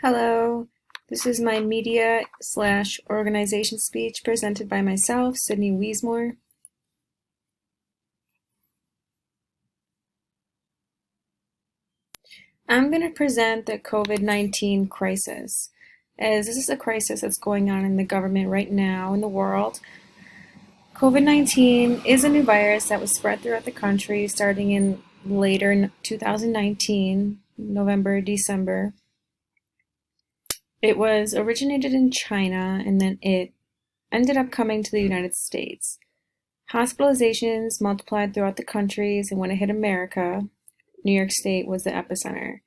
Hello, this is my media/organization speech presented by myself, Sydney Weismore. I'm going to present the COVID-19 crisis, as this is a crisis that's going on in the government right now in the world. COVID-19 is a new virus that was spread throughout the country starting in later 2019, November, December. It was originated in China and then it ended up coming to the United States. Hospitalizations multiplied throughout the countries, and when it hit America, New York State was the epicenter.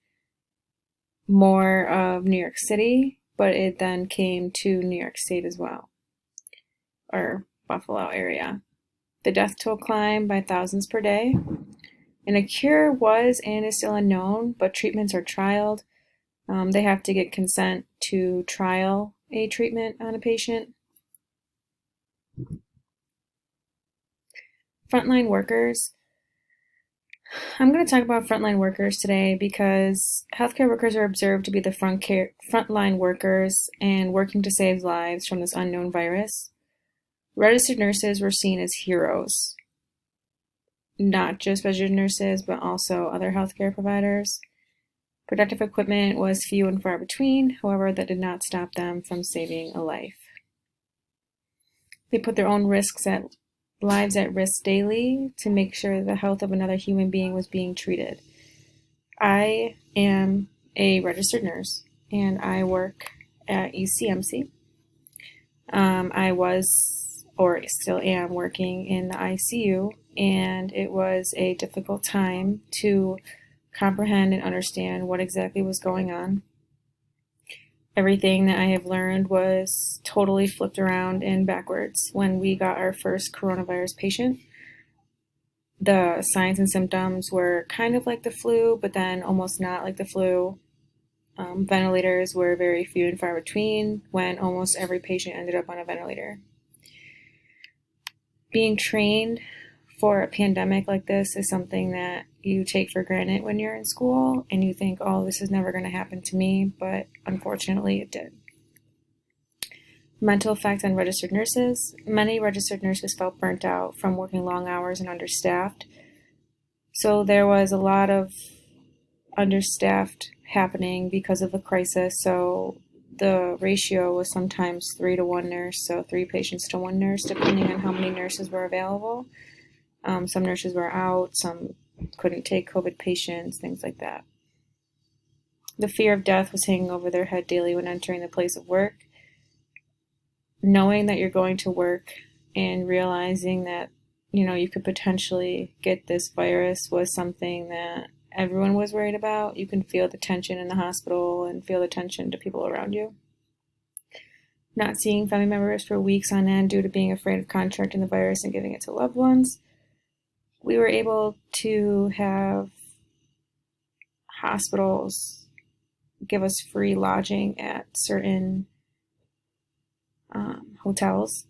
More of New York City, but it then came to New York State as well, or Buffalo area. The death toll climbed by thousands per day, and a cure was and is still unknown, but treatments are trialed. They have to get consent to trial a treatment on a patient. Frontline workers. I'm going to talk about frontline workers today because healthcare workers are observed to be the frontline workers and working to save lives from this unknown virus. Registered nurses were seen as heroes, not just registered nurses, but also other healthcare providers. Protective equipment was few and far between, however, that did not stop them from saving a life. They put their own lives at risk daily to make sure the health of another human being was being treated. I am a registered nurse and I work at UCMC. I was, or still am, working in the ICU, and it was a difficult time to comprehend and understand what exactly was going on. Everything that I have learned was totally flipped around and backwards. When we got our first coronavirus patient, the signs and symptoms were kind of like the flu, but then almost not like the flu. Ventilators were very few and far between when almost every patient ended up on a ventilator. Being trained for a pandemic like this is something that you take for granted when you're in school and you think, oh, this is never going to happen to me, but unfortunately it did. Mental effect on registered nurses. Many registered nurses felt burnt out from working long hours and understaffed. So there was a lot of understaffed happening because of the crisis. So the ratio was sometimes 3 to 1 nurse, so 3 patients to 1 nurse, depending on how many nurses were available. Some nurses were out, some couldn't take COVID patients, things like that. The fear of death was hanging over their head daily when entering the place of work. Knowing that you're going to work and realizing that, you could potentially get this virus was something that everyone was worried about. You can feel the tension in the hospital and feel the tension to people around you. Not seeing family members for weeks on end due to being afraid of contracting the virus and giving it to loved ones. We were able to have hospitals give us free lodging at certain hotels.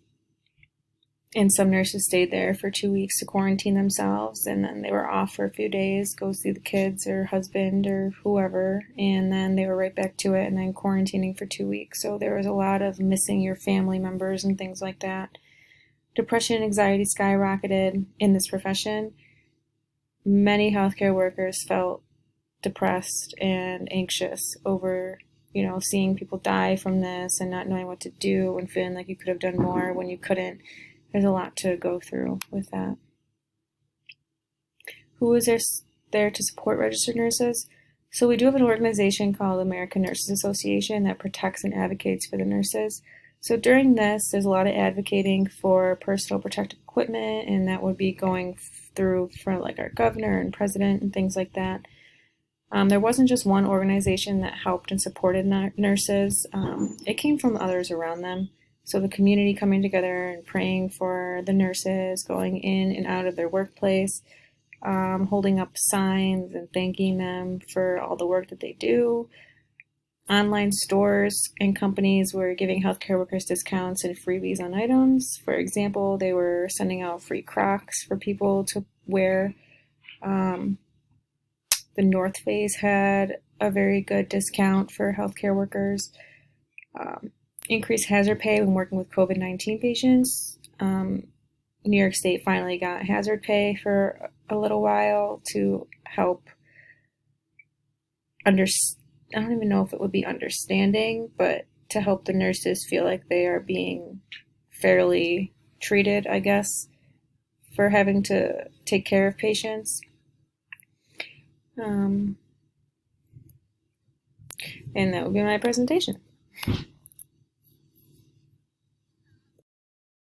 And some nurses stayed there for 2 weeks to quarantine themselves, and then they were off for a few days, go see the kids or husband or whoever, and then they were right back to it and then quarantining for 2 weeks. So there was a lot of missing your family members and things like that. Depression and anxiety skyrocketed in this profession. Many healthcare workers felt depressed and anxious over, seeing people die from this and not knowing what to do and feeling like you could have done more when you couldn't. There's a lot to go through with that. Who is there to support registered nurses? So we do have an organization called American Nurses Association that protects and advocates for the nurses. So during this, there's a lot of advocating for personal protective equipment, and that would be going through for like our governor and president and things like that. There wasn't just one organization that helped and supported nurses. It came from others around them. So the community coming together and praying for the nurses, going in and out of their workplace, holding up signs and thanking them for all the work that they do. Online stores and companies were giving healthcare workers discounts and freebies on items. For example, they were sending out free Crocs for people to wear. The North Face had a very good discount for healthcare workers. Um, Increased hazard pay when working with COVID-19 patients. New York State finally got hazard pay for a little while to help under I don't even know if it would be understanding, but to help the nurses feel like they are being fairly treated, I guess, for having to take care of patients. Um, and that would be my presentation.